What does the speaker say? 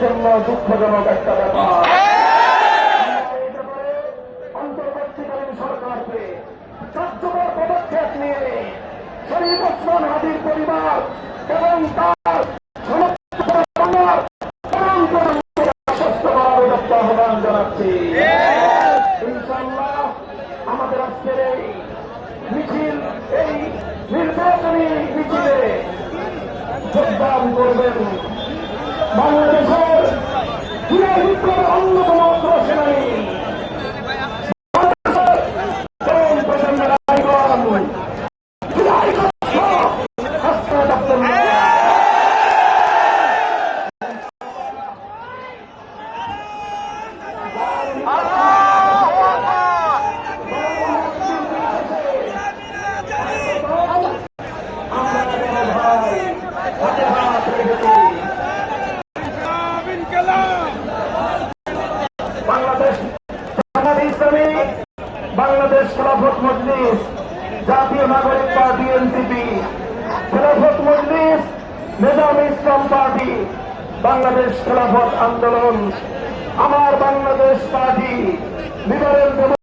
জন্য দুঃখজনক একটা ব্যাপার। এই ব্যাপারে অন্তর্বর্তীকালীন সরকারকে কার্যকর পদক্ষেপ নিয়ে শরীফ ওসমান হাদির পরিবার এবং তার আশ্বস্ত করার আহ্বান জানাচ্ছি। ইনশাআল্লাহ আমাদের আজকের এই মিছিল, এই নির্বাচনী মিছিলে যোগদান করবেন বাংলাদেশের জুলাই বিপ্লবের অন্যতম অগ্রসেনানী বাংলাদেশ জামাত ইসলামী, বাংলাদেশ খেলাফত মজলিস, জাতীয় নাগরিক পার্টি এনসিপি, খেলাফত মজলিস, নিজামে ইসলাম পার্টি, বাংলাদেশ খেলাফত আন্দোলন, আমার বাংলাদেশ পার্টি, লিবারেল